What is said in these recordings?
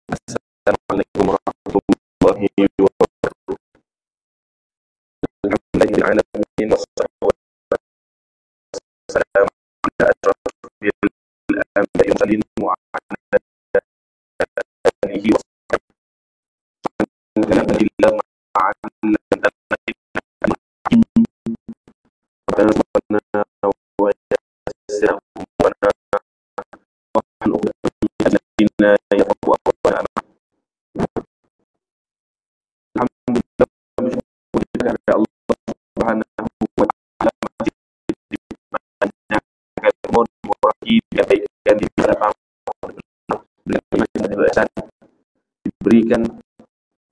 Assalamualaikum warahmatullahi wabarakatuh. Alhamdulillahi alamin wassalatu wassalamu ala asyrafil anbiya'i wal mursalin wa ala alihi wa sahbihi diberikan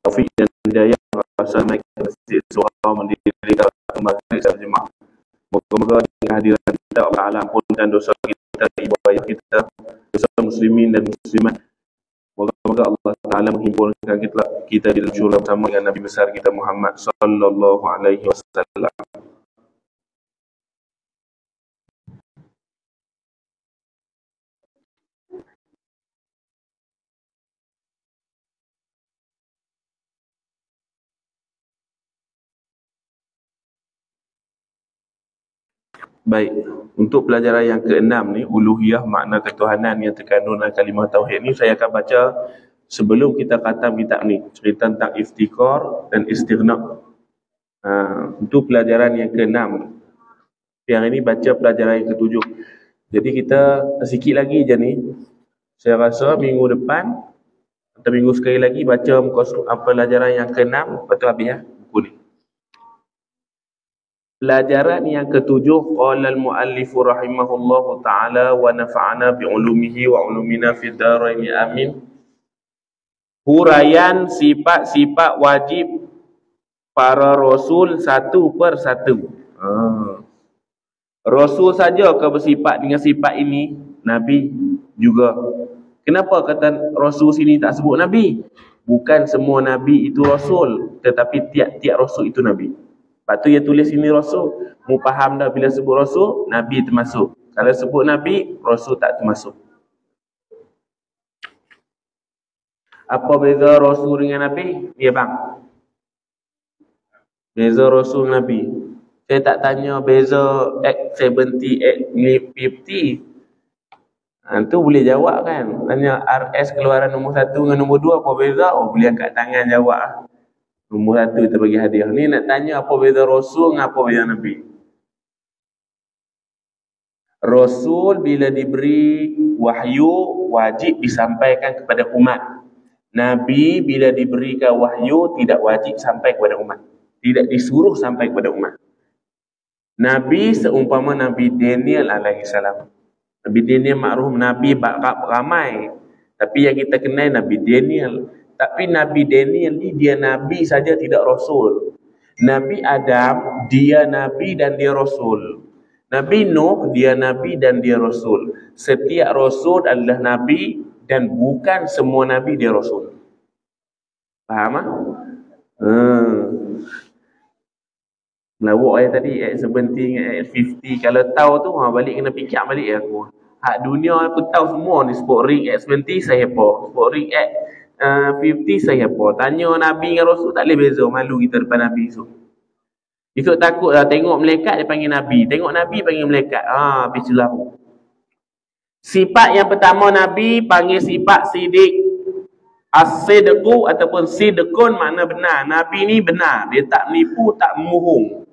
taufik dan hidayah rasa naik masjid surau mendirikan maghrib dan jemaah. Moga-moga dengan kehadiran kita Allah Ta'ala ampunkan dosa kita, ibu ayah kita, dosa muslimin dan muslimat. Moga-moga Allah Ta'ala menghimpunkan kita di dalam syurga bersama dengan Nabi besar kita Muhammad sallallahu alaihi wasallam. Baik, untuk pelajaran yang ke-6 ni, uluhiyah, makna ketuhanan yang terkandung dalam kalimah tauhid ni, saya akan baca sebelum kita khatam kitab ni, cerita tentang iftikar dan istighna. Untuk pelajaran yang ke-6. Yang ini baca pelajaran yang ke-7. Jadi kita sikit lagi je ni. Saya rasa minggu depan atau minggu sekali lagi baca pelajaran yang ke-6, lepas tu habis ya buku ni. Pelajaran yang ke-7, qala al-muallifu rahimahullahu ta'ala wa nafa'ana bi'ulumihi wa ulumina fid dharain amin. Huraian sifat-sifat wajib para rasul satu per satu. Rasul saja ke bersifat dengan sifat ini? Nabi juga. Kenapa kata rasul sini tak sebut nabi? Bukan semua nabi itu rasul, tetapi tiap-tiap rasul itu nabi. Lepas tu dia tulis sini rasul. Mu faham dah bila sebut rasul, nabi termasuk. Kalau sebut nabi, rasul tak termasuk. Apa beza rasul dengan nabi? Ya bang. Beza rasul nabi. Saya tak tanya beza Act 70, Act 50. Tu boleh jawab kan. Tanya RS keluaran nombor 1 dengan nombor 2 apa beza? Oh boleh angkat tangan jawab. Nombor 1 kita bagi hadiah. Ni nak tanya apa beza rasul dengan apa beza nabi. Rasul bila diberi wahyu wajib disampaikan kepada umat. Nabi bila diberikan wahyu tidak wajib sampai kepada umat. Tidak disuruh sampai kepada umat. Nabi seumpama Nabi Daniel alaihissalam. Nabi Daniel makruh Nabi ramai. Tapi yang kita kenal Nabi Daniel. Tapi Nabi Daniel ni dia Nabi saja tidak Rasul. Nabi Adam dia Nabi dan dia Rasul. Nabi Nuh dia Nabi dan dia Rasul. Setiap Rasul adalah Nabi dan bukan semua Nabi dia Rasul. Faham tak? Melawak ayat tadi ayat 70 ayat 50. Kalau tahu tu balik kena fikir balik aku. Hak dunia aku tahu semua ni. Sport ring ayat 70 saya apa. Sport ring ayat 50 saya apa. Tanya Nabi dengan Rasul tak boleh beza. Malu kita depan Nabi esok. Esok takut lah tengok malaikat dia panggil Nabi. Tengok Nabi panggil malaikat. Habis lahu. Sifat yang pertama Nabi panggil sifat sidik. As-sidqu ataupun sidqun makna benar. Nabi ni benar. Dia tak menipu, tak memohong.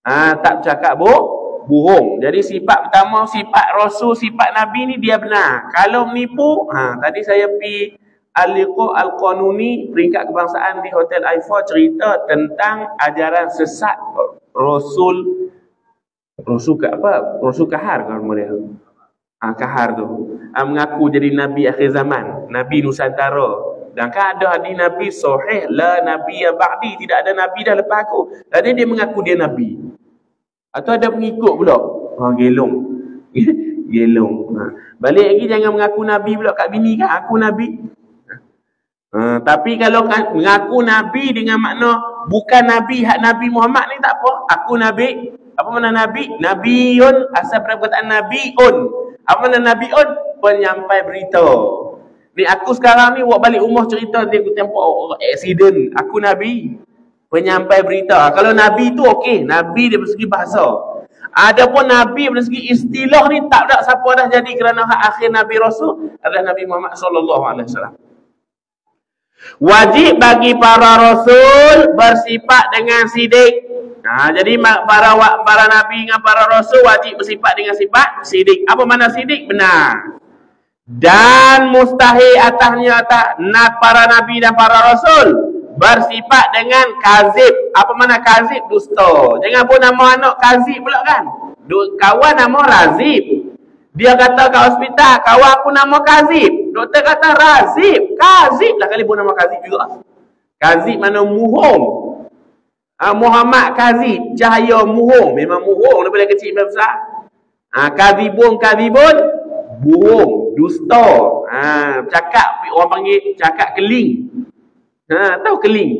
Tak bercakap bohong. Jadi sifat pertama, sifat Rasul, sifat Nabi ni dia benar. Kalau menipu, tadi saya pergi Al-Liqa Al-Qanuni, peringkat kebangsaan di Hotel Aifa, cerita tentang ajaran sesat Rasul Kahar kan nama dia. Kahar tu. Mengaku jadi Nabi akhir zaman, Nabi Nusantara. Dan kan ada hadis Nabi sahih, la nabiyya ba'di, tidak ada Nabi dah lepas aku. Jadi dia mengaku dia Nabi. Atau ada pengikut pula. Gelong. Gelong. Balik lagi jangan mengaku Nabi pula kat bini kan, aku Nabi. Tapi kalau mengaku Nabi dengan makna bukan Nabi, hak Nabi Muhammad ni tak apa. Aku Nabi. Apa makna Nabi? Nabiun, asal perkataan Nabiun. Apa makna Nabiun? Penyampai berita. Ni aku sekarang ni buat balik rumah cerita dia aku tempoh accident. Aku Nabi. Penyampai berita. Kalau Nabi tu okey. Nabi dia bersegi bahasa. Adapun Nabi dari segi istilah ni tak ada siapa dah jadi kerana hak akhir Nabi Rasul adalah Nabi Muhammad sallallahu alaihi wasallam. Wajib bagi para rasul bersifat dengan sidik. Jadi para nabi dengan para rasul wajib bersifat dengan sifat sidik. Apa makna sidik? Benar. Dan mustahil atasnya para nabi dan para rasul bersifat dengan kazib. Apa makna kazib? Dusta. Jangan pun nama anak kazib pula kan. Kawan nama Razib. Dia kata kat hospital, kawan aku nama Kazib. Doktor kata Razib. Kazib lah kali pun nama Kazib juga. Kazib mana muhung. Muhammad Kazib. Cahaya muhung. Memang muhung daripada kecil sampai besar. Kazibun buhung. Dusta. Cakap, orang panggil cakap keling. Tahu keling?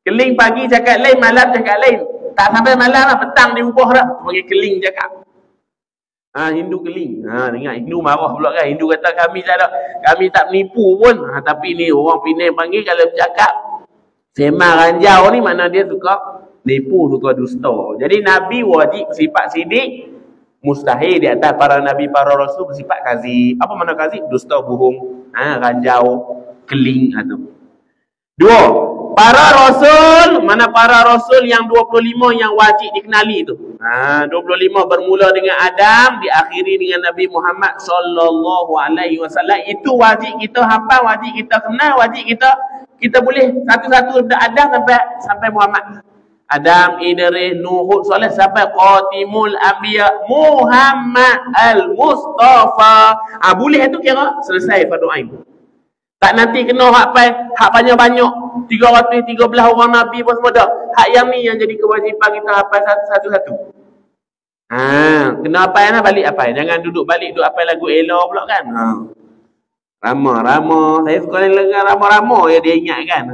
Keling pagi cakap lain, malam cakap lain. Tak sampai malam lah, petang dia ubah dah. Panggil keling cakap. Hindu keling. Dengar Hindu marah pula kan. Hindu kata kami tak menipu pun. Tapi ni orang Penang panggil kalau bercakap sembang ranjau ni mana dia suka nipu, suka dusta. Jadi Nabi wajib bersifat sidik. Mustahil di atas para Nabi, para Rasul bersifat kazib. Apa makna kazib? Dusta, bohong, ranjau, keling atau. Dua, para Rasul, mana para Rasul yang 25 yang wajib dikenali tu. 25 bermula dengan Adam, diakhiri dengan Nabi Muhammad sallallahu alaihi wasallam. Itu wajib kita hafal, wajib kita kenal, wajib kita boleh satu-satu dari Adam sampai Muhammad. Adam, Idris, Nuh, Saleh sampai Qatimul Anbiya Muhammad Al-Mustafa. Boleh itu kira selesai fardu ain. Tak nanti kena hak banyak-banyak 313 orang Nabi pun semua dah. Hak yang ni yang jadi kewajipan kita hafal satu-satu. Kena hafal lah, balik hafal. Jangan duduk balik duduk hafal lagu Ella pula kan. Rama. Saya suka dengar rama-rama ya dia ingat kan.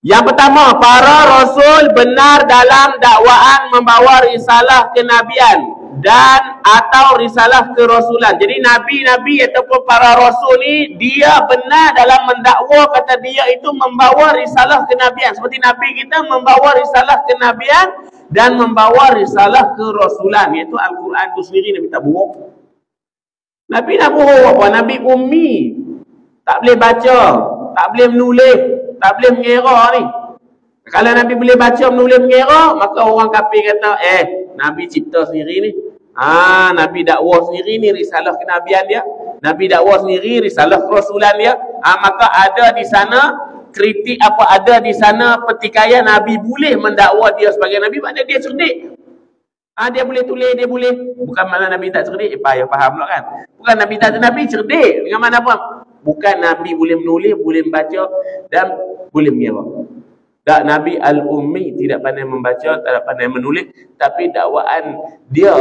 Yang pertama, para rasul benar dalam dakwaan membawa risalah kenabian dan atau risalah kerasulan. Jadi nabi-nabi ataupun para rasul ni dia benar dalam mendakwa kata dia itu membawa risalah kenabian. Seperti nabi kita membawa risalah kenabian dan membawa risalah kerasulan, iaitu Al-Quran itu sendiri. Nabi tak bohong. Nabi nak bohong apa? Nabi ummi. Tak boleh baca, tak boleh menulis, tak boleh mengira ni. Kalau Nabi boleh baca, menulis, mengira, maka orang kafir kata, Nabi cipta sendiri ni. Nabi dakwah sendiri ni risalah kenabian dia. Nabi dakwah sendiri risalah kerasulan dia. Maka ada di sana kritik ada di sana pertikaian Nabi boleh mendakwa dia sebagai Nabi, maknanya dia cerdik. Dia boleh tulis, dia boleh. Bukan malah Nabi tak cerdik. Payah faham pula kan. Bukan Nabi tak cerdik, Nabi cerdik. Dengan mana apa? Bukan Nabi boleh menulis, boleh membaca dan boleh mengira. Tak, Nabi Al-Ummi tidak pandai membaca, tidak pandai menulis, tapi dakwaan dia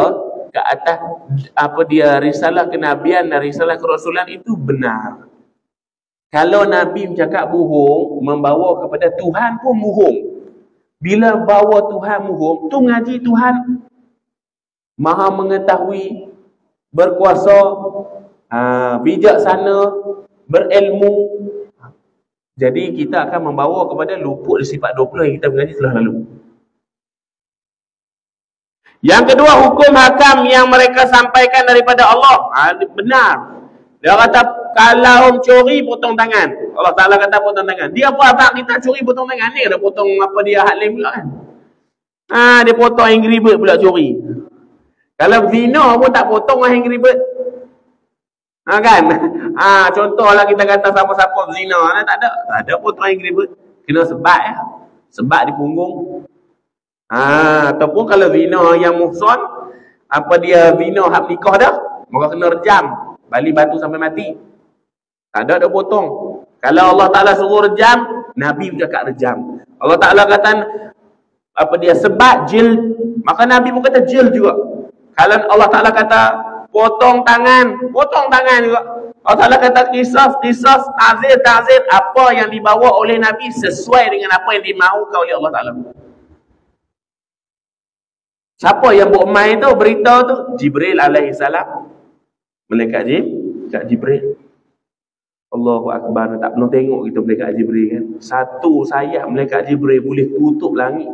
ke atas dia risalah kenabian dan risalah kerasulan itu benar. Kalau Nabi bercakap bohong, membawa kepada Tuhan pun bohong. Bila bawa Tuhan bohong, tu ngaji Tuhan Maha mengetahui, berkuasa, bijaksana, berilmu. Jadi kita akan membawa kepada luput sifat 20 yang kita mengaji telah lalu. Yang kedua, hukum hakam yang mereka sampaikan daripada Allah. Benar. Dia kata kalau curi potong tangan. Allah Ta'ala kata potong tangan. Dia apa abang kita curi potong tangan ni? Dia potong apa dia hak lain pula kan? Dia potong Angry Bird pula curi. Kalau zina pun tak potong Angry Bird. Kan? Contohlah kita kata siapa-siapa zina, tak ada potong Angry Bird. Kena sebat ya. Sebat di punggung. Ataupun kalau zina yang muhsan, dia zina hak nikah dah, maka kena rejam, balik batu sampai mati. Tak ada potong. Kalau Allah Ta'ala suruh rejam, Nabi bercakap rejam. Allah Ta'ala kata dia sebat jil, maka Nabi pun kata jil juga. Kalau Allah Ta'ala kata potong tangan juga. Allah Ta'ala kata qisas, ta'zir, apa yang dibawa oleh Nabi sesuai dengan apa yang dimaukan oleh Allah Ta'ala. Siapa yang buat main tu, berita tu? Jibril alaihi salam. Malaikat Jibril. Allahu Akbar. Tak pernah tengok kita malaikat Jibril kan. Satu sayap malaikat Jibril boleh tutup langit,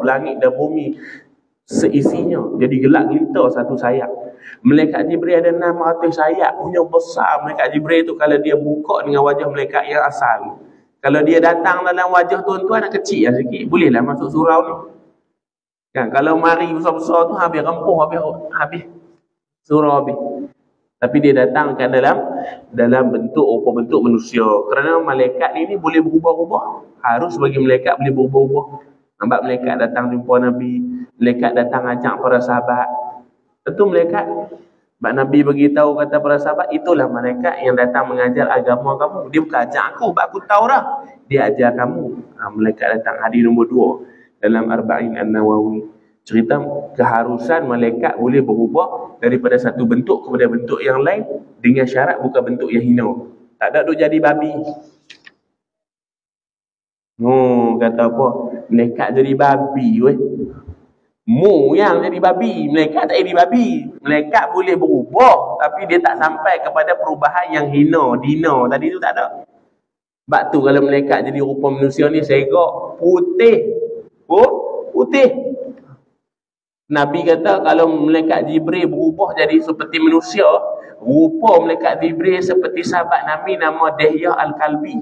langit dan bumi seisinya. Jadi gelap gelita satu sayap. Malaikat Jibril ada 600 sayap, punya besar malaikat Jibril tu. Kalau dia buka dengan wajah malaikat yang asal, kalau dia datang dalam wajah tuan-tuan nak kecil lah sikit, bolehlah masuk surau ni kan. Kalau mari besar-besar tu habis rempuh, habis surau habis. Tapi dia datangkan dalam rupa bentuk manusia. Kerana malaikat ni boleh berubah-ubah. Harus bagi malaikat boleh berubah-ubah. Nampak malaikat datang jumpa Nabi, malaikat datang ajak para sahabat. Tentu malaikat, sebab Nabi beritahu kata para sahabat, itulah malaikat yang datang mengajar agama kamu. Dia bukan ajak aku, sebab aku tahu dah. Dia ajar kamu. Malaikat datang. Hadis nombor 2 dalam Arba'in An-Nawawi. Cerita keharusan malaikat boleh berubah daripada satu bentuk kepada bentuk yang lain dengan syarat bukan bentuk yang hina. Tak ada duk jadi babi. Kata apa? Malaikat jadi babi weh. Mu yang jadi babi, malaikat tak jadi babi. Malaikat boleh berubah tapi dia tak sampai kepada perubahan yang hina, dina tadi tu tak ada. Sebab tu kalau malaikat jadi rupa manusia ni segak putih. Putih. Nabi kata kalau malaikat Jibril berubah jadi seperti manusia, rupa malaikat Jibril seperti sahabat Nabi nama Dihyah Al-Kalbi.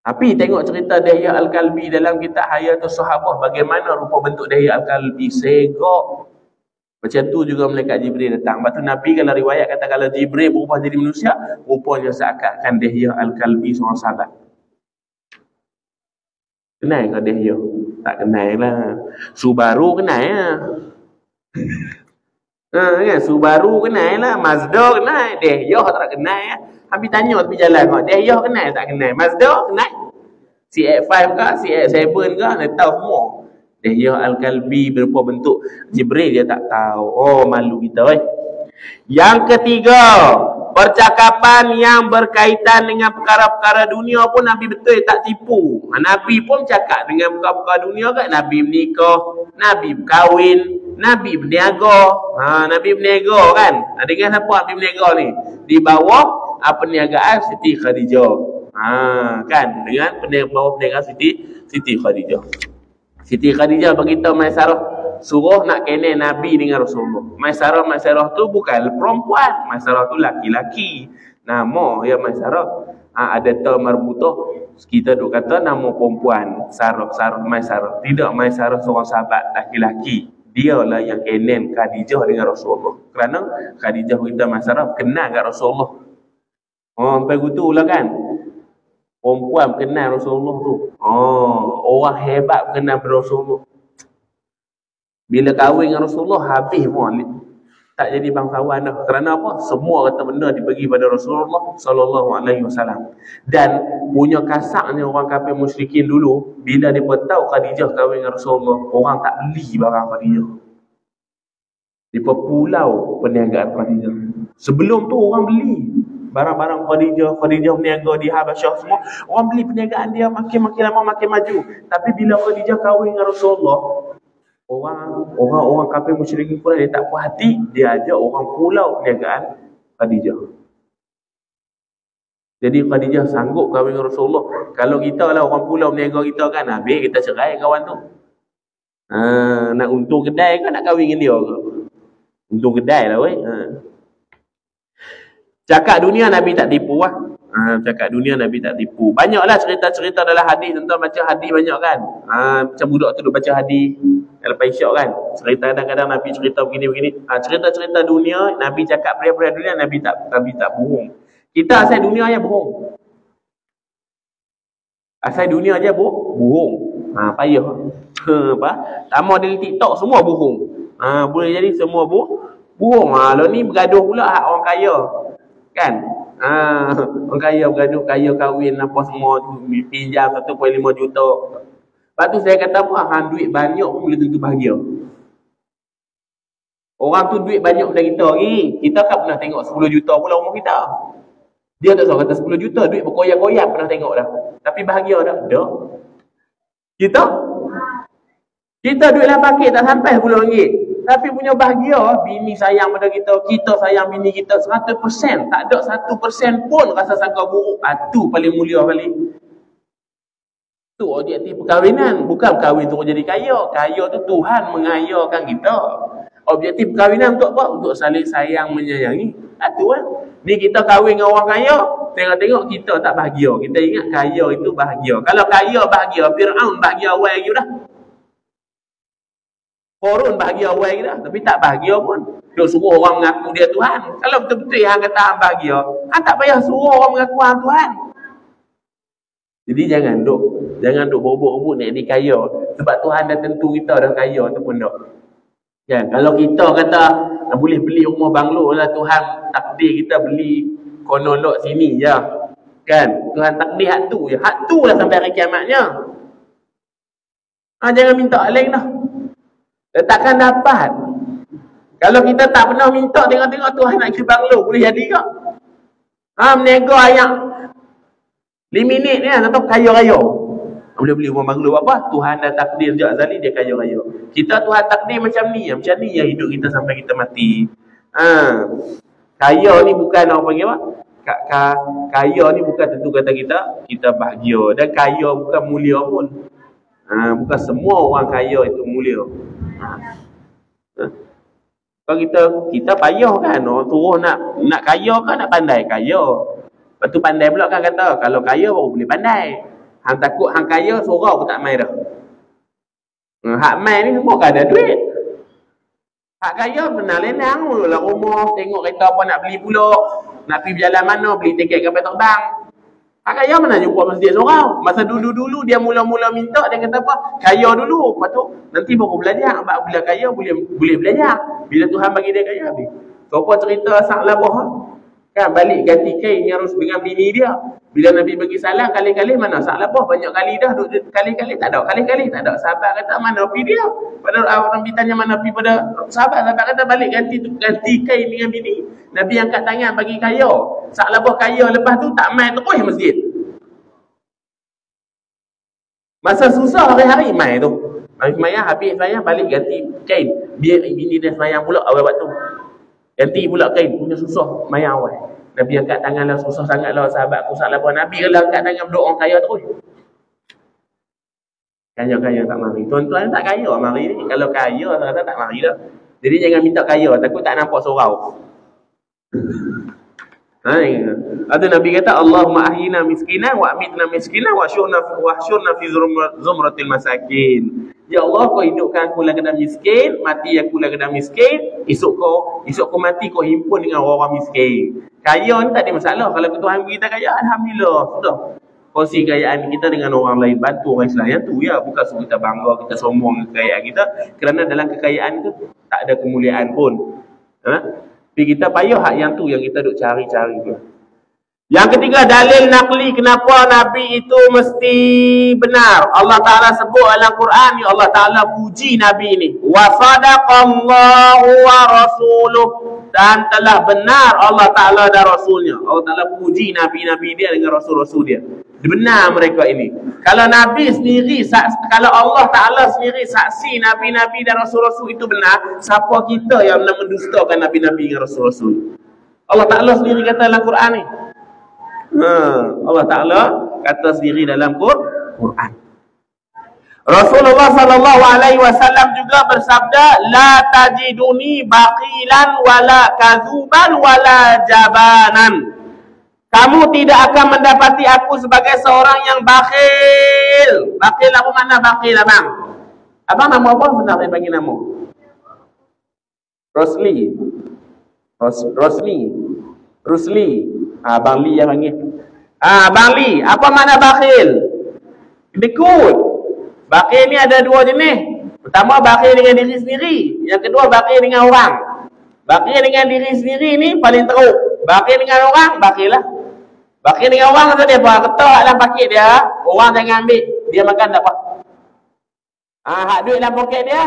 Tapi tengok cerita Dihyah Al-Kalbi dalam kitab Hayatus Sahabah, bagaimana rupa bentuk Dihyah Al-Kalbi, segak. Macam tu juga malaikat Jibril datang. Lepas tu Nabi kalau riwayat kata kalau Jibril berubah jadi manusia, rupanya seakan-akan Dihyah Al-Kalbi seorang sahabat. Kenal ke Dihyah? Tak kenal lah. Subaru kenal lah. Kan? Subaru kenal lah. Mazda kenal. Dihyah tak kenal lah. Habis tanya tepi jalan kau, Dihyah kenal tak kenal? Mazda kenal? CX-5 ke? CX-7 ke? Dia tahu semua. Dihyah Al-Kalbi berupa bentuk Jibril dia tak tahu. Oh, malu kita Yang ketiga, percakapan yang berkaitan dengan perkara-perkara dunia pun Nabi betul tak tipu. Nabi pun cakap dengan perkara-perkara dunia kan. Nabi menikah, Nabi berkahwin, Nabi berniaga. Nabi berniaga kan. Dengan siapa Nabi berniaga ni? Di bawah perniagaan Siti Khadijah. Kan, dengan bawah perniagaan Siti Khadijah. Siti Khadijah beritahu Maisarah suruh nak kena Nabi dengan Rasulullah. Maisarah tu bukan perempuan. Maisarah tu laki-laki. Nama ya Maisarah. Ada ta marbutah. Kita duk kata nama perempuan. Sarah Maisarah. Tidak, Maisarah seorang sahabat laki-laki. Dialah yang kenen Khadijah dengan Rasulullah. Kerana Khadijah kita Maisarah kenal kat Rasulullah. Sampai gitu lah kan. Perempuan kenal Rasulullah tu. Orang hebat kenal Rasulullah. Bila kahwin dengan Rasulullah, habis pun tak jadi bangsawan dah. Kerana apa? Semua kata benda dibagi pada Rasulullah sallallahu alaihi wasallam. Dan punya kasarnya orang kafir musyrikin dulu, bila dia tahu Khadijah kahwin dengan Rasulullah, orang tak beli barang Khadijah. Di pulau perniagaan Khadijah. Sebelum tu orang beli barang-barang Khadijah berniaga di Habasyah semua. Orang beli perniagaan dia makin lama makin maju. Tapi bila Khadijah kahwin dengan Rasulullah, orang kafir musyrikin pun dia tak puas hati, dia ajak orang pulau perniagaan Khadijah. Jadi Khadijah sanggup kahwin dengan Rasulullah. Kalau kita lah orang pulau berniaga kita kan, habis kita cerai kawan tu. Nak untung kedai ke nak kahwin dengan dia ke? Untung kedai lah weh. Cakap dunia Nabi tak tipu lah. Cakap dunia Nabi tak tipu. Banyaklah cerita-cerita dalam hadis. Tuan-tuan baca hadis banyak kan. Macam budak tu duk baca hadis lepas isyak kan. Cerita kadang-kadang Nabi cerita begini-begini. Cerita-cerita dunia Nabi cakap perihal dunia Nabi tak bohong. Kita asal dunia aja bohong. Asal dunia aja bohong. Payah. Apa? Tambah dari TikTok semua bohong. Boleh jadi semua bohong. Lalu ni bergaduh pula hak orang kaya. Kan? Orang kaya bergaduh, kaya kahwin apa semua tu, pinjam 1.5 juta. Lepas tu saya kata apa? Duit banyak pun boleh tentu bahagia. Orang tu duit banyak pada kita lagi. Kita kan pernah tengok 10 juta pula rumah kita. Dia tak tahu kata 10 juta, duit berkoyak-koyak pernah tengok dah. Tapi bahagia dah? Dah. Kita duit dalam paket tak sampai RM10. Tapi punya bahagia, bini sayang pada kita, kita sayang bini kita 100%. Tak ada 1% pun rasa sangka buruk. Itu paling mulia kali. Itu objektif perkahwinan. Bukan kahwin tu jadi kaya. Kaya tu Tuhan mengayakan kita. Objektif perkahwinan untuk apa? Untuk saling sayang menyayangi. Itu kan. Ni kita kahwin dengan orang kaya, tengok-tengok kita tak bahagia. Kita ingat kaya itu bahagia. Kalau kaya bahagia, Fir'aun bahagia awal lagi dah. Korun bahagia awal lagi dah. Tapi tak bahagia pun. Duk suruh orang mengaku dia Tuhan. Kalau betul-betul hang kata hang bahagia, hang tak payah suruh orang mengaku hang Tuhan. Jadi jangan duk berebut-rebut nak jadi kaya. Sebab Tuhan dah tentu kita dah kaya ataupun tak. Kan? Kalau kita kata boleh beli rumah banglo lah, Tuhan takdir kita beli konon lot sini je. Kan? Tuhan takdir hak tu je. Hak tu lah sampai hari kiamatnya. Jangan minta lain dah. Takkan dapat. Kalau kita tak pernah minta, tengok-tengok Tuhan nak beli banglo, boleh jadi ke? Menega ayam 5 minit ni atau kaya-raya. Boleh beli rumah banglo apa? Tuhan dah takdir sejak azali dia kaya-raya. Kita Tuhan takdir macam ni yang hidup kita sampai kita mati. Kaya ni bukan orang panggil apa? Kaya ni bukan tentu kata kita bahagia. Dan kaya bukan mulia pun. Bukan semua orang kaya itu mulia. Kalau kita payah kan, orang suruh nak kaya kan, nak pandai kaya. Lepas tu pandai pula kan kata, kalau kaya baru boleh pandai. Hang takut hang kaya, sorau pun tak main dah. Hak main ni semua kan ada duit. Hak kaya benar lenang lah rumah, tengok kereta apa nak beli pula, nak pergi berjalan mana, beli tiket kapal terbang. Hak kaya mana jumpa masjid sorau. Masa dulu-dulu dia mula-mula minta, dia kata apa? Kaya dulu. Lepas tu nanti baru belajar. Sebab bila kaya boleh belajar. Bila Tuhan bagi dia kaya habis. Siapa cerita Sa'labah kan balik ganti kain yang harus dengan bini dia. Bila Nabi bagi salam kali-kali mana Sa'labah banyak kali dah, kali-kali tak ada. Kali-kali tak ada. Sahabat kata mana pergi dia? Pada orang ditanya mana pergi pada sahabat kata balik ganti kain dengan bini. Nabi angkat tangan bagi kaya. Sa'labah kaya, lepas tu tak main terus masjid. Masa susah hari-hari main tu. Habis semayang balik ganti kain. Biar bini dia semayang pula awal waktu. Ganti pula kain, punya susah mayang awal. Nabi angkat tangan lah, susah sangat lah sahabat aku Sa'labah. Nabi kalau angkat tangan berdoa orang kaya terus. Kaya-kaya tak mari. Tuan-tuan tak kaya mari ni. Kalau kaya rasa tak mari dah. Jadi jangan minta kaya, takut tak nampak sorau. Ada Nabi kata Allahumma ahyina miskinan wa amitna miskinan wa syurna fi zumratil masakin. Ya Allah, kau hidupkan aku dalam keadaan miskin, mati aku dalam keadaan miskin, esok kau mati kau himpun dengan orang miskin. Kaya ni tak ada masalah. Kalau Tuhan bagi kita kaya, alhamdulillah, sudah. Kongsi kekayaan kita dengan orang lain, bantu orang Islam. Yang tu ya, bukan suruh kita bangga, kita sombong kekayaan kita. Kerana dalam kekayaan itu tak ada kemuliaan pun. Tapi kita payah hak yang tu yang kita duk cari-cari dia. Yang ketiga, dalil nakli kenapa Nabi itu mesti benar. Allah Ta'ala sebut dalam Quran ni, Allah Ta'ala puji Nabi ni. Wa sadaqallahu wa rasuluh. Dan telah benar Allah Ta'ala dan Rasulnya. Allah Ta'ala puji Nabi-Nabi dia dengan Rasul-Rasul dia. Benar mereka ini. Kalau Nabi sendiri, kalau Allah Ta'ala sendiri saksi Nabi-Nabi dan Rasul-Rasul itu benar, siapa kita yang nak mendustakan Nabi-Nabi dan Rasul-Rasul? Allah Ta'ala sendiri kata dalam Quran ni. Allah Ta'ala kata sendiri dalam Quran. Rasulullah sallallahu alaihi wasallam juga bersabda, la tajiduni baqilan wala kazuban wala jabanan. Kamu tidak akan mendapati aku sebagai seorang yang bakhil. Bakhil apa makna bakhil abang? Abang nama apa sebenarnya saya panggil nama? Rusli. Abang Li yang panggil. Abang Li, apa makna bakhil? Dekut. Bakhil ni ada dua jenis. Pertama, bakhil dengan diri sendiri. Yang kedua, bakhil dengan orang. Bakhil dengan diri sendiri ni paling teruk. Bakhil dengan orang, bakhil lah. Bakhil dengan orang kata dia apa? Ketak dalam paket dia, orang jangan ambil. Dia makan tak apa. Hak duit dalam poket dia,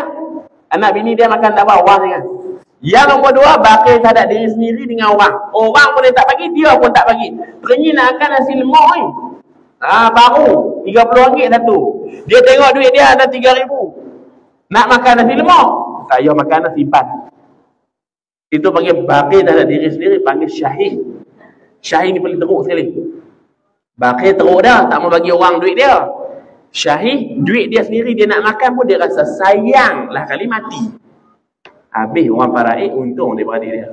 anak bini dia makan tak apa, orang jangan. Yang nombor dua, bakhil terhadap diri sendiri dengan orang. Orang pun dia tak bagi, dia pun tak bagi. Terenyi nak makan nasi lemak ni. Baru RM30 satu. Dia tengok duit dia ada RM3,000. Nak makan nasi lemak. saya makan simpan. Itu panggil baqi terhadap diri sendiri, panggil syahih. Syahih ni paling teruk sekali. Baqi teruk dah, tak mau bagi orang duit dia. Syahih, duit dia sendiri dia nak makan pun dia rasa sayang lah kali mati. Habis orang paraik untung daripada dia.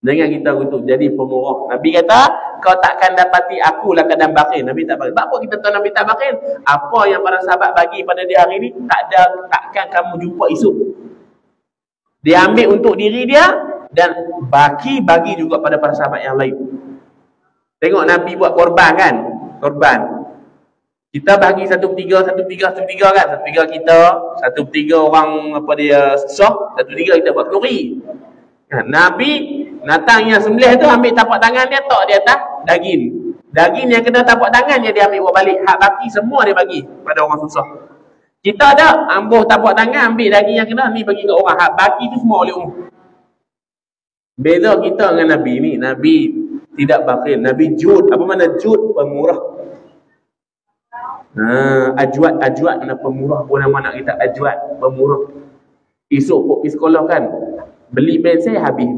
Jangan kita untuk jadi pemurah. Nabi kata, kau takkan dapati akulah kadang bakhil. Nabi tak bakhil. Apa kita tahu Nabi tak bakhil? Apa yang para sahabat bagi pada dia hari ni, takkan kamu jumpa esok. Dia ambil untuk diri dia dan bagi juga pada para sahabat yang lain. Tengok Nabi buat korban kan? Korban. Kita bagi 1/3 kan? 1/3 kita, 1/3 orang apa dia susah, 1/3 kita buat kenduri. Nabi datang yang sembelih tu ambil tapak tangan dia, tok di atas daging. Daging yang kena tapak tangan dia ambil buat balik. Hak baki semua dia bagi pada orang susah. Kita ada ambuh tapak tangan, ambil daging yang kena ni bagi ke orang. Hak baki tu semua oleh umum. Beza kita dengan Nabi ni, Nabi tidak bakhil. Nabi jud. Apa makna jud? Pemurah. Ajwat mana pemurah pun nama anak kita, ajwat, pemurah. Esok pun pergi sekolah kan, beli pensel habis,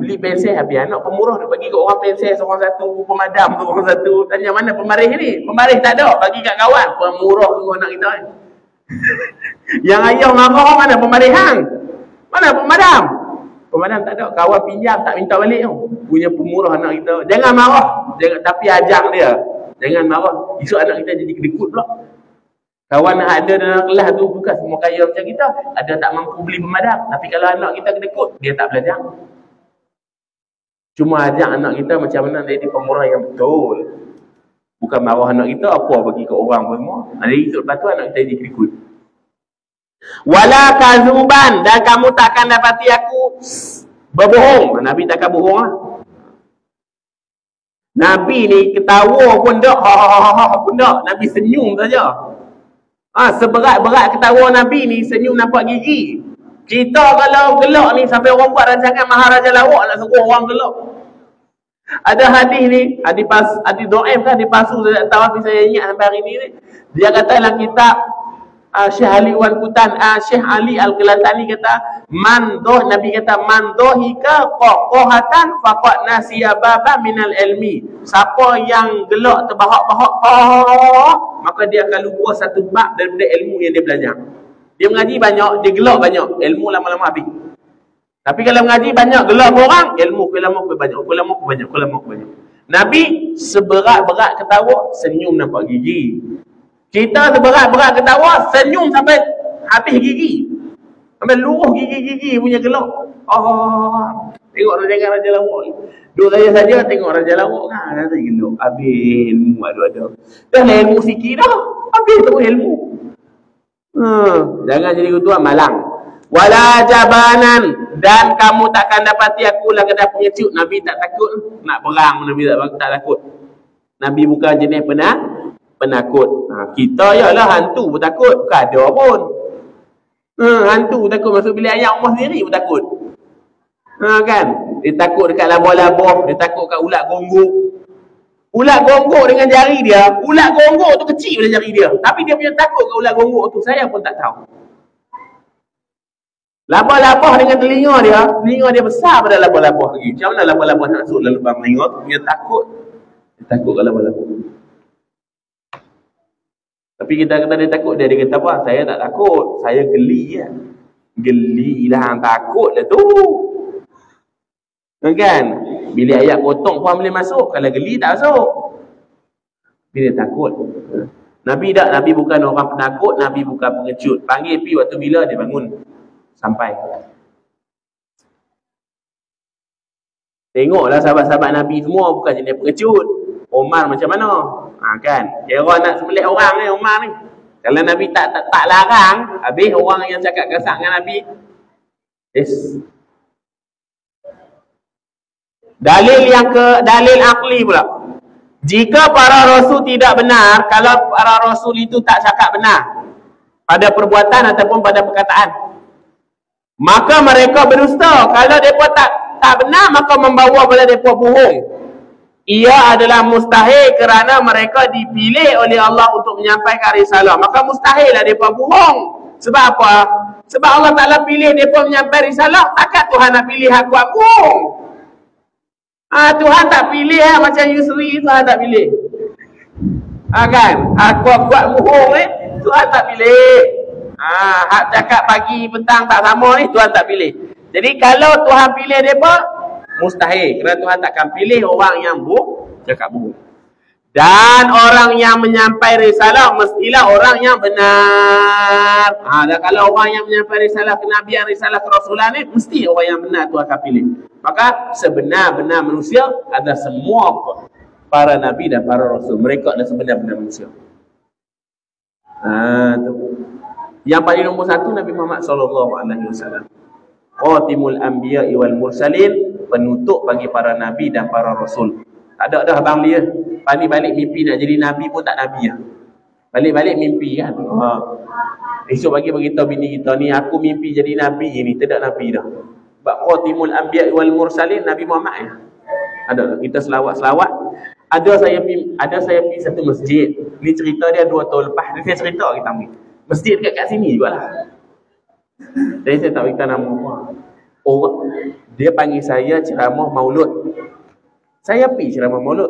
anak pemurah nak bagi ke orang pensel seorang satu, pemadam tu orang satu. Tanya mana pemarih ni? Pemarih tak ada, bagi kat kawan. Pemurah tu anak kita kan. Yang ayah marah mana pemarih hang? Mana pemadam? Pemadam tak ada, kawan pinjam tak minta balik tu. Punya pemurah anak kita. Jangan marah, tapi ajak dia. Jangan marah. Esok anak kita jadi kedekut pula. Kawan ada dalam kelas tu bukan semua kaya macam kita. Ada tak mampu beli pemadam. Tapi kalau anak kita kedekut, dia tak belajar. Cuma ajak anak kita macam mana jadi pemurah yang betul. Bukan marah anak kita, apa bagi ke orang pun semua. Jadi itu lepas tu anak kita jadi kedekut. Wala kazuban, dan kamu takkan dapati aku berbohong. Nabi takkan bohong lah. Nabi ni ketawa pun tak, pun tak. Nabi senyum saja. Seberat-berat ketawa Nabi ni senyum nampak gigi. Kita kalau gelak ni sampai orang buat rancangan Maharaja Lawak nak suruh orang gelak. Ada hadis ni, hadis dhaif kan, hadis palsu saya tak tahu, tapi saya ingat sampai hari ni. Dia kata dalam kitab Syekh Ali Wan-Kutan, Syekh Ali Al-Kelantan ni kata, Nabi kata, man dhahika qaqahatan faqad nasiya baba minal ilmi. Siapa yang gelak terbahak-bahak, maka dia akan lupa satu bab daripada ilmu yang dia belajar. Dia mengaji banyak, dia gelak banyak, ilmu lama-lama habis. Tapi kalau mengaji banyak, gelak orang, ilmu lama banyak. Nabi seberat-berat ketawa, senyum nampak gigi. Kita seberat-berat ketawa, senyum sampai habis gigi. Sampai luruh gigi-gigi punya gelak. Tengok Raja Lawak ni. Duk saya saja tengok Raja Lawak kan. Rasa gelak. Habis ilmu ada-ada. Dah lah ilmu sikit dah. Habis tu ilmu. Jangan jadi ketua malang. Wala jabanan, dan kamu takkan dapati aku lah kena pengecut. Nabi tak takut nak perang. Nabi tak takut. Nabi bukan jenis penakut. Kita ialah hantu pun takut. Bukan ada pun. Hantu takut masuk bilik ayam rumah sendiri pun takut. Kan? Dia takut dekat labah-labah. Dia takut kat ulat gonggok. Ulat gonggok dengan jari dia. Ulat gonggok tu kecil pada jari dia. Tapi dia punya takut kat ulat gonggok tu. Saya pun tak tahu. Labah-labah dengan telinga dia besar pada labah-labah lagi. Macam mana labah-labah nak masuk dalam lubang telinga tu? Dia takut. Dia takut kat labah-labah. Tapi kita kata dia takut, dia kata apa? Saya tak takut, saya geli ya. Geli lah, takut lah tu. Kan? Bilik ayat potong pun boleh masuk, kalau geli tak masuk. Dia takut. Nabi tak, Nabi bukan orang penakut, Nabi bukan pengecut. Panggil pi waktu bila dia bangun. Sampai. Tengoklah sahabat-sahabat Nabi semua bukan jenis pengecut. Umar macam mana? Kan? Kira nak sembelih orang ni, Umar ni. Kalau Nabi tak larang, habis orang yang cakap kasar dengan Nabi. Dalil akli pula. Jika para rasul tidak benar, kalau para rasul itu tak cakap benar pada perbuatan ataupun pada perkataan, maka mereka berdusta. Kalau mereka tak benar, maka membawa pada mereka bohong. Ia adalah mustahil kerana mereka dipilih oleh Allah untuk menyampaikan risalah. Maka mustahil lah mereka bohong. Sebab apa? Sebab Allah Ta'ala pilih mereka menyampai risalah, takkan Tuhan nak pilih aku agung. Tuhan tak pilih macam Yusri, Tuhan tak pilih. Kan? Aku buat bohong Tuhan tak pilih. Hak cakap pagi petang tak sama ni, Tuhan tak pilih. Jadi kalau Tuhan pilih mereka, mustahil. Kerana Tuhan takkan pilih orang yang cakap bohong. Dan orang yang menyampai risalah mestilah orang yang benar. Dan kalau orang yang menyampai risalah kenabian, risalah kerasulan ni, mesti orang yang benar Tuhan akan pilih. Maka sebenar-benar manusia adalah semua para nabi dan para rasul. Mereka adalah sebenar-benar manusia. Tu. Yang paling nombor satu Nabi Muhammad SAW. Khatimul anbiya'i wal mursalin, penutup bagi para nabi dan para rasul. Tak ada dah abang dia. Balik mimpi nak jadi nabi pun tak nabi lah. Balik mimpi kan. Esok pagi beritahu bini kita ni, aku mimpi jadi nabi ni, tidak nabi dah. Sebab khatimul anbiya'i wal mursalin Nabi Muhammad ya. Ada kita selawat. Ada saya pergi satu masjid. Ni cerita dia 2 tahun lepas. Dia cerita kita ambil. Masjid dekat kat sini jugalah. Jadi saya tak beritahu nama apa. Dia panggil saya ceramah maulud. Saya pergi ceramah maulud.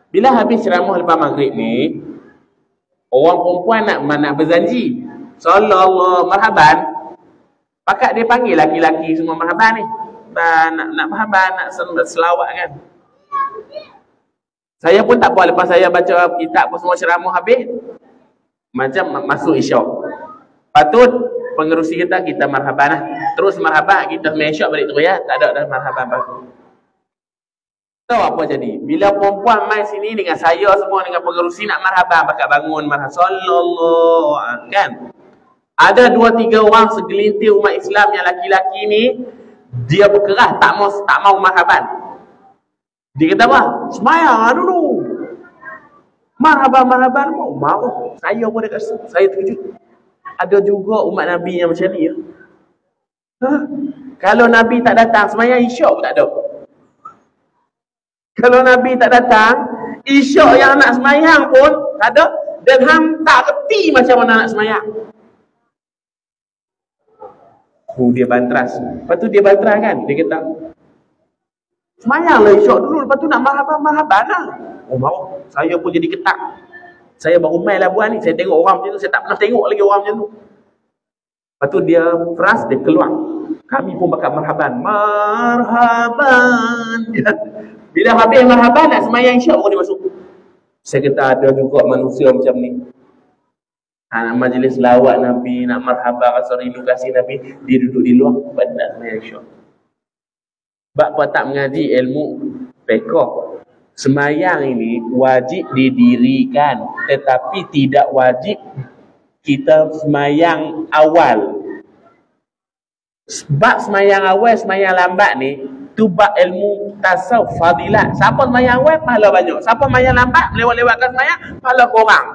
Bila habis ceramah lepas maghrib ni, orang perempuan nak berjanji. Sallallahu marhaban. Pakat dia panggil laki-laki semua marhaban ni. Nak marhaban, nak selawat kan. Saya pun tak buat lepas saya baca kitab semua ceramah habis. Macam masuk isyak. Patut pengerusi kita marhaban lah. Terus marhaban, kita isyak balik terus ya. Tak ada dah marhaban baru. Tahu apa jadi? Bila perempuan main sini dengan saya semua dengan pengerusi nak marhaban, pakat bangun marhaban. Sallallahu kan. Ada 2-3 orang segelintir umat Islam yang laki-laki ni, dia berkerah tak mau marhaban. Dia kata apa? Semayang dulu. Marhaban mau. Saya pun dekat situ. Saya terkejut. Ada juga umat Nabi yang macam ni ya. Kalau Nabi tak datang, semayang isyak pun tak ada. Kalau Nabi tak datang, isyak yang nak semayang pun tak ada. Dan hang tak reti macam mana nak semayang. Dia bantras. Lepas tu dia bantras kan. Dia kata, semayanglah isyak dulu. Lepas tu nak marhaban lah. Mau. Saya pun jadi ketak. Saya baru main labuan ni. Saya tengok orang macam tu. Saya tak pernah tengok lagi orang macam tu. Lepas tu dia peras, dia keluar. Kami pun bakal marhaban. Marhaban. Bila habis marhaban, nak semayang isyak baru dia masuk. Saya kata ada juga manusia macam ni. Nak majlis lawat Nabi, nak marhaban, rasa rindu kasih Nabi, dia duduk di luar, nak semayang isyak. Sebab apa tak mengaji ilmu fiqh? Semayang ini wajib didirikan, tetapi tidak wajib kita semayang awal. Sebab semayang awal, semayang lambat ni, tu bab ilmu tasawuf fadilat. Siapa semayang awal, pahala banyak. Siapa semayang lambat, lewat-lewatkan semayang, pahala kurang.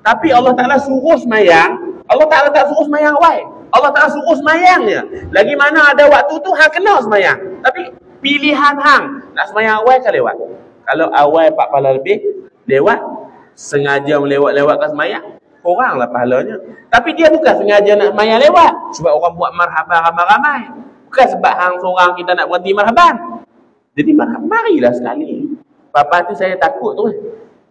Tapi Allah Ta'ala suruh semayang, Allah Ta'ala tak suruh semayang awal. Allah Ta'ala suruh semayangnya. Lagi mana ada waktu tu, hang kena semayang. Tapi pilihan hang, nak semayang awal ke lewat? Kalau awal 4 pahala lebih, lewat, sengaja melewat-lewatkan semayang, kuranglah pahalanya. Tapi dia bukan sengaja nak semayang lewat. Sebab orang buat marhaban ramai-ramai. Bukan sebab hang seorang kita nak berhenti marhaban. Jadi marhaban, marilah sekali. Lepas tu saya takut tu.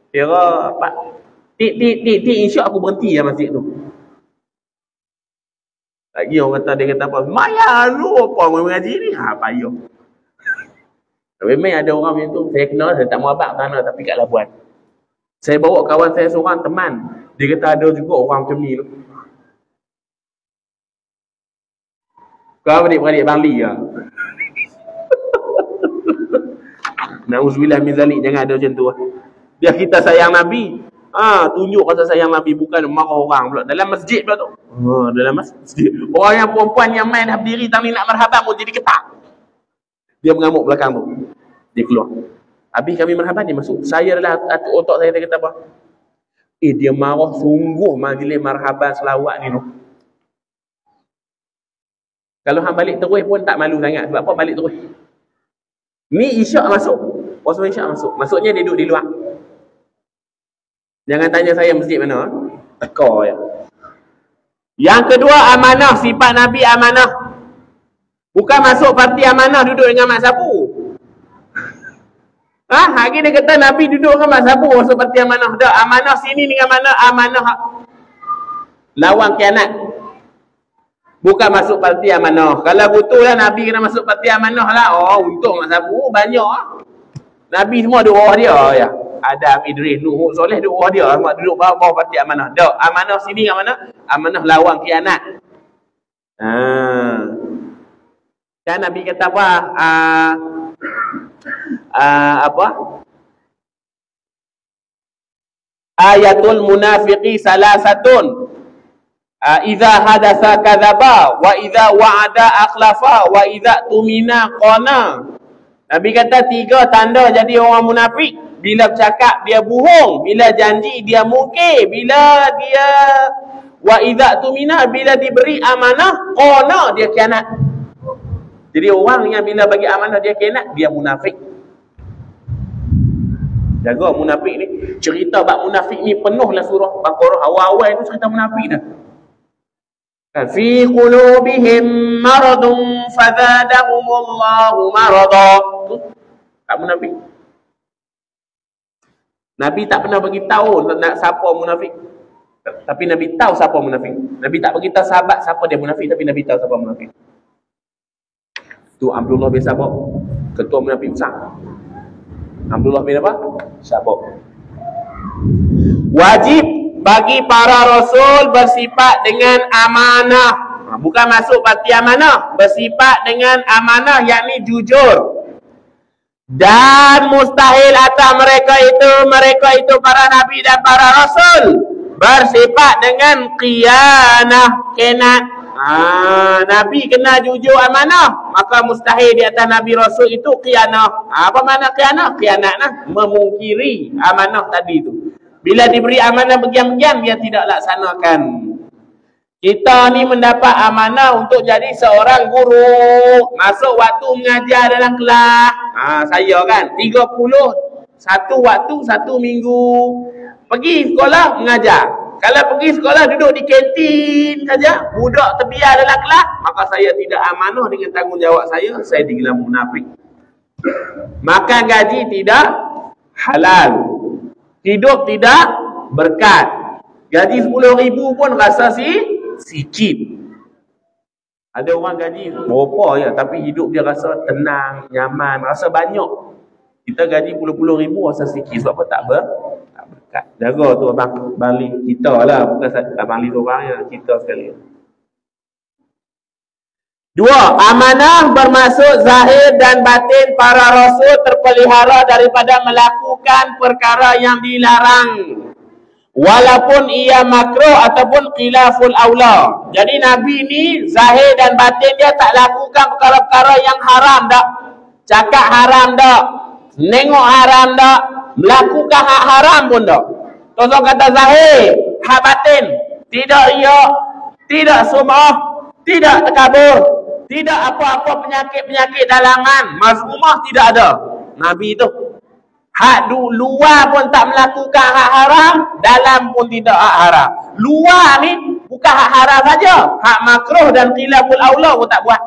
Kira apa? Tik, insya aku berhenti lah masjid tu. Lagi orang kata, dia kata apa? Semayang lu, apa mengaji ni? Payah. Memang ada orang macam tu. Saya kenal, saya tak mau abang sana, tapi kat Labuan. Saya bawa kawan saya seorang, teman. Dia kata ada juga orang macam ni tu. Kau beradik-beradik Bangli lah. Na'udzubillah min zalik, jangan ada macam tu lah. Biar kita sayang Nabi. Tunjuk rasa sayang Nabi, bukan marah orang pula. Dalam masjid pula tu. Dalam masjid. Orang yang perempuan yang main berdiri tak nak marhaban pun jadi ketak. Dia mengamuk belakang tu. Dia keluar. Habis kami marhaban, dia masuk. Saya adalah otak saya, dia kata apa? Dia marah sungguh majlis marhaban selawat ni tu. Kalau hang balik terus pun tak malu sangat. Sebab apa balik terus? Ni isyak masuk. Puasa isyak masuk. Maksudnya dia duduk di luar. Jangan tanya saya masjid mana. Teka je. Yang kedua, amanah. Sifat Nabi amanah. Bukan masuk parti amanah duduk dengan mak sapu. Hari dia kata Nabi duduk dengan mak sapu masuk parti amanah. Dah, amanah sini dengan mana? Amanah lawan khianat. Bukan masuk parti amanah. Kalau betul lah Nabi kena masuk parti amanah lah. Oh, untung mak sapu banyak lah. Nabi semua duduk bawah dia ya. Adam, Idris, Nuh, Soleh duduk bawah dia. Semua duduk bawah parti amanah. Dah, amanah sini dengan mana? Amanah lawan khianat. Kan Nabi kata apa? Apa? Ayatul munafiqi salasatun. Idza hadatsa kadzaba wa idza wa'ada akhlafa wa idza tumina qana. Nabi kata 3 tanda jadi orang munafik. Bila bercakap dia bohong, bila janji dia mungkir, bila dia wa idza tumina, bila diberi amanah qana dia khianat. Jadi orang yang bila bagi amanah dia khianat, dia munafik. Jaga munafik ni. Cerita bab munafik ni penuhlah surah Baqarah. Awal-awal itu cerita munafik dah. Fi qulubihim maradun fazadahumullahu marada. Tu tak munafik. Nabi tak pernah bagi tahu nak siapa munafik. Tapi Nabi tahu siapa munafik. Nabi tak bagi tahu sahabat siapa dia munafik, tapi Nabi tahu siapa munafik. Tu Abdullah bin Sabah, ketua munafik besar. Abdullah bin apa? Sabah. Wajib bagi para rasul bersifat dengan amanah. Bukan masuk parti amanah, bersifat dengan amanah yakni jujur. Dan mustahil atas mereka itu para nabi dan para rasul bersifat dengan khianat. Nabi kena jujur amanah, maka mustahil di atas nabi rasul itu khianat. Apa makna khianat? Khianat lah, memungkiri amanah tadi tu. Bila diberi amanah bagian-bagian, dia tidak laksanakan. Kita ni mendapat amanah untuk jadi seorang guru. Masuk waktu mengajar dalam kelas. Saya kan 31 waktu 1 minggu. Pergi sekolah mengajar. Kalau pergi sekolah duduk di kantin saja, budak terbiar dalam kelas, maka saya tidak amanah dengan tanggungjawab saya digelar munafik. Makan gaji tidak halal. Hidup tidak berkat. Gaji 10,000 pun rasa sikit. Ada orang gaji berapa ya, tapi hidup dia rasa tenang, nyaman, rasa banyak. Kita gaji puluh-puluh ribu rasa sikit. Sebab apa? Tak berkat. Jaga tu abang Bali kita lah, bukan abang Bali seorang ya, kita sekali. 2. Amanah bermaksud zahir dan batin para rasul terpelihara daripada melakukan perkara yang dilarang, walaupun ia makruh ataupun khilaful aula. Jadi Nabi ni zahir dan batin dia tak lakukan perkara-perkara yang haram dak. Cakap haram dak, nengok haram dak, melakukan hak haram pun dak. Tolong kata zahir, hak batin, tidak riak, tidak sum'ah, tidak takabur, tidak apa-apa penyakit-penyakit dalangan, mazmumah tidak ada. Nabi tu hak luar pun tak melakukan hak haram, dalam pun tidak hak haram. Luar ni bukan hak haram saja, hak makruh dan khilaful aula pun tak buat.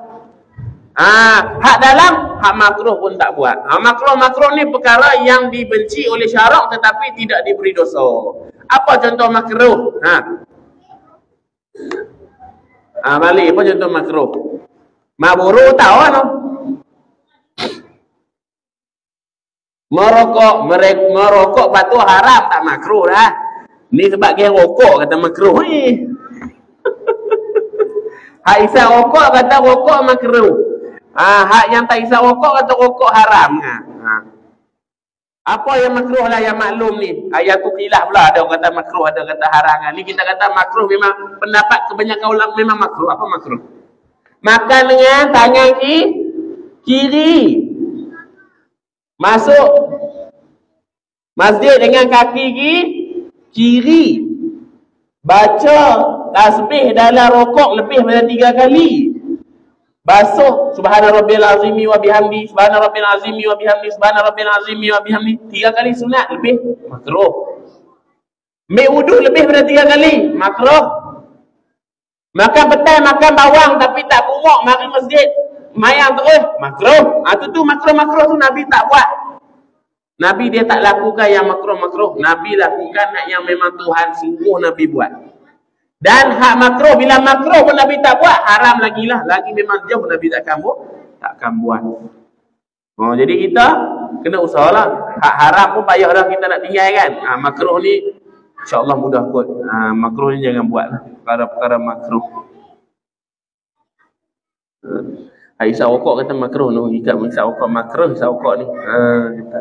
Hak dalam, hak makruh pun tak buat. Makruh ni perkara yang dibenci oleh syarak tetapi tidak diberi dosa. Apa contoh makruh? Balik apa contoh makruh? Maburu tahu kan? Merokok patuh haram tak makruh dah. Ni sebab dia rokok kata makruh ni. Hak isap rokok kata rokok makruh. Hak yang tak isap rokok kata rokok haram. Apa yang makruh lah yang maklum ni? Ayat tu khilaf pula, ada kata makruh, ada kata haram. Ni kita kata makruh, memang pendapat kebanyakan ulama memang makruh. Apa makruh? Makan dengan tangan kiri. Masuk masjid dengan kaki kiri. Baca tasbih dalam rokok lebih daripada 3 kali. Basuh subhana rabbil azimi wa bihamdi, subhana rabbil azimi wa bihamdi, subhana rabbil azimi wa bihamdi 3 kali sunat, lebih makruh. Ambil wudu lebih daripada 3 kali makruh. Makan petai, makan bawang tapi tak bungok, mari masjid mayang terus, makruh. Tu makruh-makruh tu Nabi tak buat. Nabi dia tak lakukan yang makruh-makruh. Nabi lakukan yang memang Tuhan suruh Nabi buat. Dan hak makruh, bila makruh pun Nabi tak buat, haram lagi lah. Lagi memang jauh Nabi takkan buat. Jadi kita kena usahalah. Hak haram pun payahlah kita nak tinggal kan. Makruh ni insya-Allah mudah kot. Makruh ni jangan buat lah. Perkara-perkara makruh. Isap rokok kata makruh tu. Ikat isap rokok makruh, isap rokok ni. Kata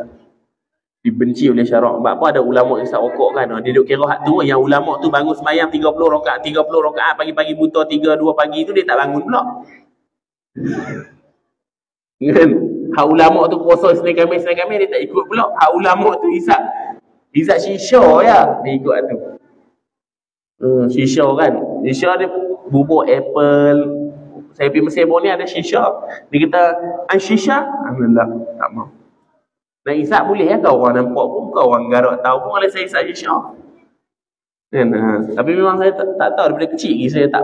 dibenci oleh syarak. Sebab apa ada ulama isap rokok kan? Dia duk kira hak tu yang ulama tu bangun semayang 30 rakaat pagi-pagi buta 3-2 pagi tu dia tak bangun pula. Kan? Hak ulama tu puasa Senin Khamis dia tak ikut pula. Hak ulama tu isap shisha ya dia ikut tu. Shisha kan. Shisha dia bubuk apple. Saya pergi Mesir ni ada shisha. Dia kata, shisha? Alhamdulillah, tak mau. Nak isap boleh ya, kau orang nampak pun, kau orang garuk tahu pun kalau saya isap shisha. Tapi memang saya tak tahu daripada kecil lagi saya tak.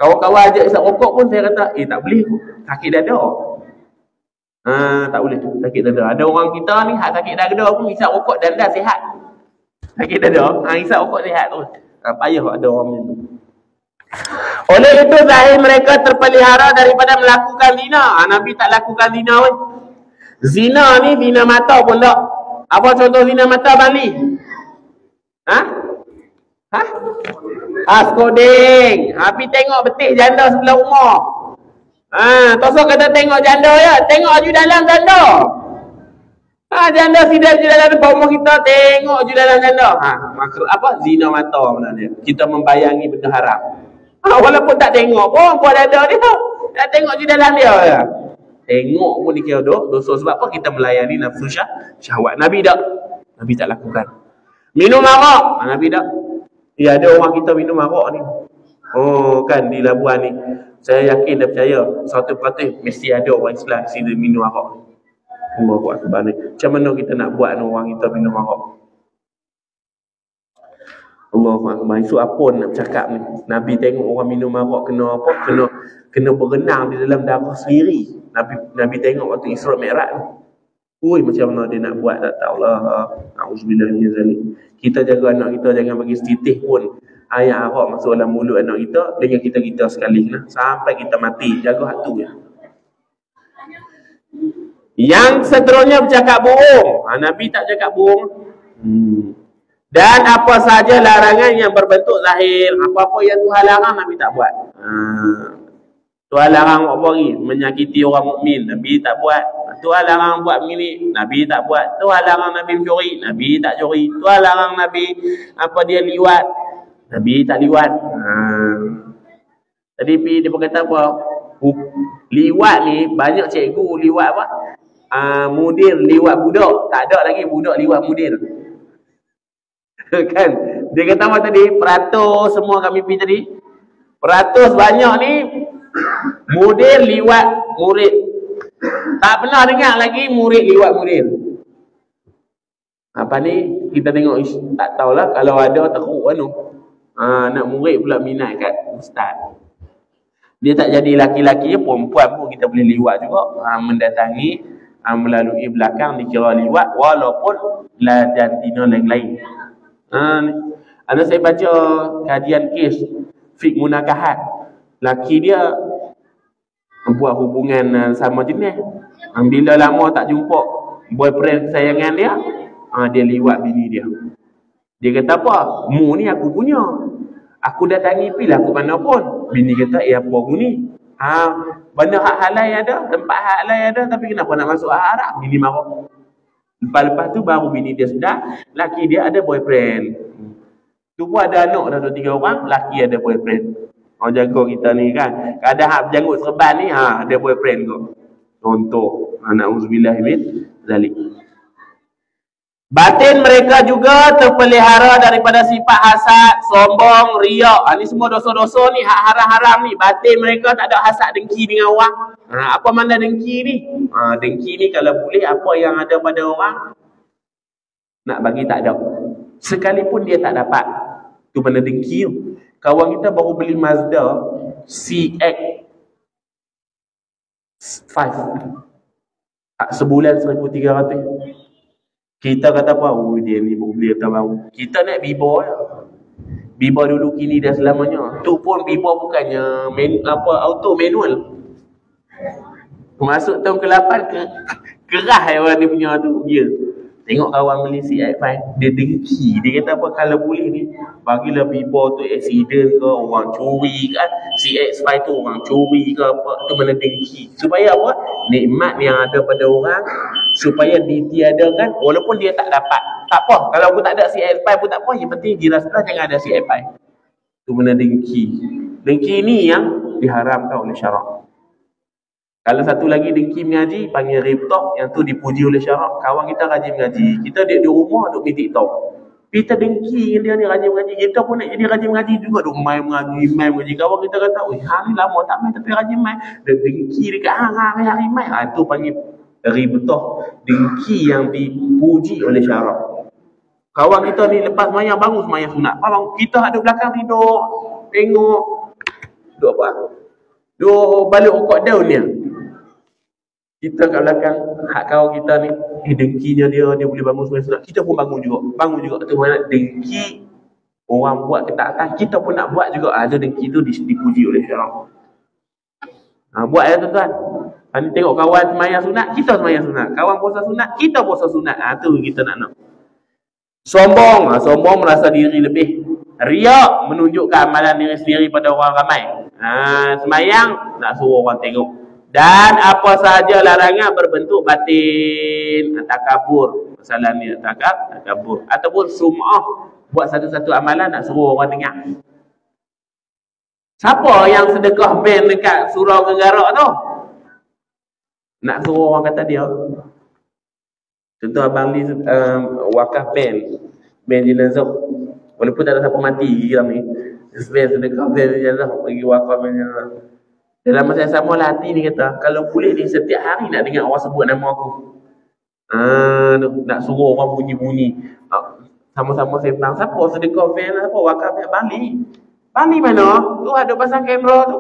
Kawan-kawan ajak isap rokok pun saya kata, tak boleh, sakit dada. Tak boleh, sakit dada. Ada orang kita ni hak sakit dada pun isap rokok dan dah sihat. Sakit dada, isap rokok sihat tu. Payah ada orang macam tu. Oleh itu zahir mereka terpelihara daripada melakukan zina. Nabi tak lakukan zina pun. Zina ni zina mata pun tak. Apa contoh zina mata Bali? Skoding. Habis tengok betis janda sebelah rumah. Tosok kata tengok janda ya. Tengok je dalam janda. Janda sidang je dalam depan rumah kita. Tengok je dalam janda. Maksud apa? Zina mata sebenarnya. Kita membayangi benda haram. Walaupun tak tengok pun buat dada dia. Tak tengok je dalam dia ya. Tengok pun dikira dosa. Sebab apa? Kita melayani nafsu syahwat. Nabi tak lakukan. Minum arak. Nabi tak. Ya, ada orang kita minum arak ni. Kan di Labuan ni. Saya yakin dan percaya 100% mesti ada orang Islam di sini minum arak. Allahu Akbar ni. Macam mana kita nak buat orang kita minum arak? Allahu Akbar. Isu apa nak bercakap ni? Nabi tengok orang minum arak kena apa? Kena berenang di dalam darah sendiri. Nabi tengok waktu Isra Mi'raj tu. Macam mana dia nak buat tak tahulah. Auzubillah min zalik. Kita jaga anak kita jangan bagi setitih pun ayat arak masuk dalam mulut anak kita dengan kita sekali lah. Sampai kita mati. Jaga hak tu ya. Yang seterusnya bercakap bohong. Nabi tak cakap bohong. Dan apa saja larangan yang berbentuk zahir. Apa-apa yang Tuhan larang Nabi tak buat. Tuhan larang apa lagi? Menyakiti orang mukmin, Nabi tak buat. Tuhan larang buat begini, Nabi tak buat. Tuhan larang Nabi mencuri, Nabi tak curi. Tuhan larang Nabi dia liwat, Nabi tak liwat. Tadi dia berkata apa? Liwat ni banyak cikgu liwat apa? Mudir liwat budak. Tak ada lagi budak liwat mudir. Kan? Dia kata apa tadi? Peratus semua kami pergi tadi. Peratus banyak ni mudir liwat murid. Tak pernah dengar lagi murid liwat murid. Apa ni? Kita tengok tak tahulah kalau ada teruk anu. Nak murid pula minat kat ustaz. Dia tak jadi laki-laki, perempuan pun kita boleh liwat juga. Mendatangi melalui belakang dikira liwat walaupun dan tina lain-lain. Ada saya baca kajian kes fik munakahat. Laki dia buat hubungan sama jenis. Bila lama tak jumpa boyfriend kesayangan dia, dia liwat bini dia. Dia kata apa? Mu ni aku punya. Aku datangi pilah aku mana pun. Bini kata, apa aku ni? Benda hak halal ada, tempat hak halal ada, tapi kenapa nak masuk hak haram? Bini marah. Lepas tu baru bini dia sedar, laki dia ada boyfriend. Tu pun ada anak dah 2-3 orang, laki ada boyfriend. Jaga kita ni kan. Kadang hak janggut serban ni, ada boyfriend tu. Contoh, na'udzubillah min zalik. Batin mereka juga terpelihara daripada sifat hasad, sombong, riak. Ni semua dosa-dosa ni, hak haram-haram ni. Batin mereka tak ada hasad dengki dengan orang. Apa makna dengki ni? Dengki ni kalau boleh apa yang ada pada orang nak bagi tak ada. Sekalipun dia tak dapat. Tu mana dengki tu. Kawan kita baru beli Mazda CX-5. Sebulan 1,300. Kita kata apa? Oh, dia ni baru beli kereta baru. Kita naik Biba ya. Biba dulu kini dah selamanya. Tu pun Biba bukannya auto manual. Masuk tahun ke-8 kerah orang dia punya tu gear. Tengok kawan beli CX-5, dia dengki. Dia kata apa, kalau boleh ni bagilah Biba tu accident ke, orang curi kan. CX-5 tu orang curi ke apa, tu mana dengki. Supaya apa? Nikmat yang ada pada orang supaya ditiadakan walaupun dia tak dapat. Tak apa, kalau aku tak ada CX-5 pun tak apa, yang penting jelas-jelas jangan ada CX-5. Tu mana dengki. Dengki ni yang diharamkan oleh syarak. Kalau satu lagi dengki mengaji, panggil ribtah, yang tu dipuji oleh syarak. Kawan kita rajin mengaji, kita di rumah duk main TikTok. Kita dengki dia ni rajin mengaji, kita pun nak jadi rajin mengaji juga, duk main mengaji. Kawan kita kata, "Oi, hari lama tak main tapi rajin main." Dia dengki dekat hari main. Itu panggil ribtah, dengki yang dipuji oleh syarak. Kawan kita ni lepas semayang bangun semayang sunat. Kita ada belakang tidur, tengok duk apa? Duk balik rokok daun dia. Kita kat belakang, hak kawan kita ni, dengkinya dia boleh bangun semayang sunat. Kita pun bangun juga. Tu mana dengki orang buat ketaatan, kita pun nak buat juga. Ada dengki tu dipuji oleh syarak. Buat ya tuan-tuan. Ni tengok kawan semayang sunat, kita semayang sunat. Kawan puasa sunat, kita puasa sunat. Tu kita nak. Sombong merasa diri lebih. Riak, menunjukkan amalan diri sendiri pada orang ramai. Semayang, nak suruh orang tengok. Dan apa sahaja larangan berbentuk batin, takabur, masalah ni takabur, ataupun sum'ah, buat satu-satu amalan nak suruh orang dengar. Siapa yang sedekah ben dekat surau Gegarak tu? Nak suruh orang kata dia. Contoh abang ni wakaf ben jenazah. Walaupun tak ada siapa mati dalam ni, ben sedekah ben jenazah, bagi wakaf ben jenazah. Dalam masa yang sama lah hati ni kata, kalau boleh ni setiap hari nak dengar orang sebut nama aku. Nak suruh orang bunyi-bunyi. Sama-sama saya bilang, siapa sedekah fan, siapa wakaf fan? Bali mana? Tu ada pasang kamera tu.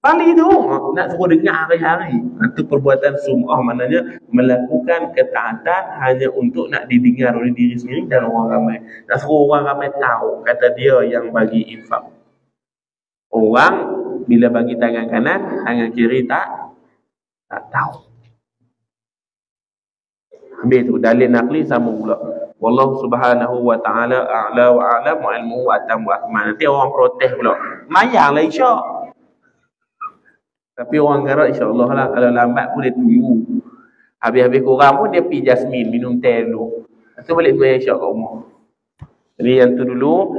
Bali tu. Nak suruh dengar hari-hari. Itu perbuatan sum'ah, maknanya melakukan ketaatan hanya untuk nak didengar oleh diri sendiri dan orang ramai. Nak suruh orang ramai tahu, kata dia yang bagi infak. Orang bila bagi tangan kanan, tangan kiri tak tahu. Habis tu dalil nakli sama pula. Wallahu subhanahu wa ta'ala a'la wa a'lam wa ilmuhu atam wa akmal. Nanti orang protes pula. Mayanglah isyak. Tapi orang Gegarak insya-Allah lah, kalau lambat pun dia tunggu. Habis-habis korang pun dia pergi jasmin, minum teh dulu. Lepas tu balik sembahyang isyak kat rumah. Jadi yang tu dulu.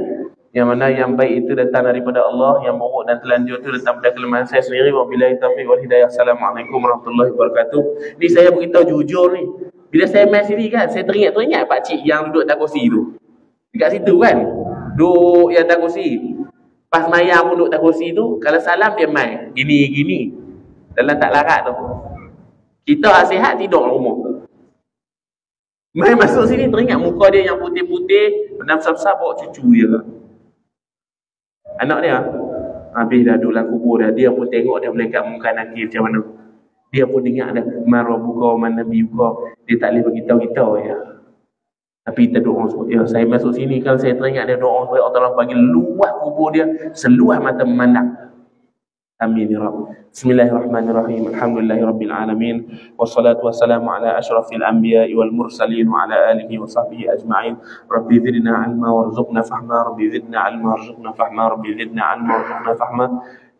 Yang mana yang baik itu datang daripada Allah, yang buruk dan telanjur itu datang daripada kelemahan saya sendiri. Wabillahi taufiq wal hidayah. Assalamualaikum warahmatullahi wabarakatuh. Ni saya beritahu jujur ni. Bila saya main sini kan, saya teringat pakcik yang duduk atas kursi tu. Dekat situ kan, duduk yang atas kursi. Pas mayang pun duduk atas kursi tu, kalau salam dia main gini dalam tak larat tu. Kita sihat tidur rumah. Main masuk sini teringat muka dia yang putih-putih, benam-besar bawa cucu dia lah. Anak dia habis dah duduk dalam kubur dah. Dia pun tengok dia malaikat muka nakir macam mana. Dia pun dengar dah marah buka mana nabi buka. Dia tak boleh beritahu kita ya. Tapi kita doa sebut ya, saya masuk sini kalau saya teringat dia doa supaya Allah Taala bagi luas kubur dia, seluas mata memandang. Amin ya Rabb. Bismillahirrahmanirrahim. Alhamdulillahirabbil alamin. Wassalatu wassalamu ala asyrafil anbiya'i wal mursalin wa ala alihi wa sahbihi ajma'in. Rabbi zidna 'ilma warzuqna fahma. Rabbi zidna 'ilma warzuqna fahma. Rabbi zidna 'ilma warzuqna fahma.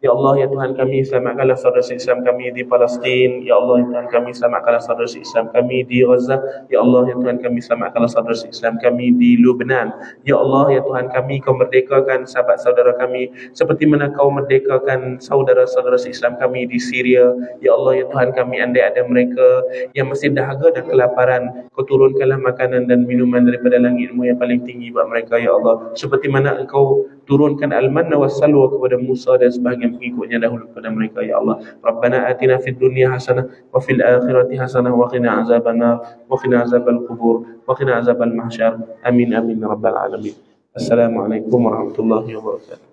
Ya Allah, ya Tuhan kami, selamatkanlah saudara Islam kami di Palestin. Ya Allah, ya Tuhan kami, selamatkanlah saudara Islam kami di Gaza. Ya Allah, ya Tuhan kami, selamatkanlah saudara Islam kami di Lebanon. Ya Allah, ya Tuhan kami, Kau merdekakan sahabat saudara kami seperti mana Kau merdekakan saudara-saudara Islam kami di Syria. Ya Allah, ya Tuhan kami, andai ada mereka yang masih dahaga dan kelaparan, Kau turunkanlah makanan dan minuman daripada langit-Mu yang paling tinggi buat mereka, ya Allah. Seperti mana Engkau turunkan al-manna was-salwa kepada Musa dan sebahagian pengikutnya dahulu kepada mereka, ya Allah. Rabbana atina fid dunya hasanah wa fil akhirati hasanah wa qina azabannar wa qina azabal qubur wa qina azabal mahsyar. Amin amin ya rabbal alamin. Assalamualaikum warahmatullahi wabarakatuh.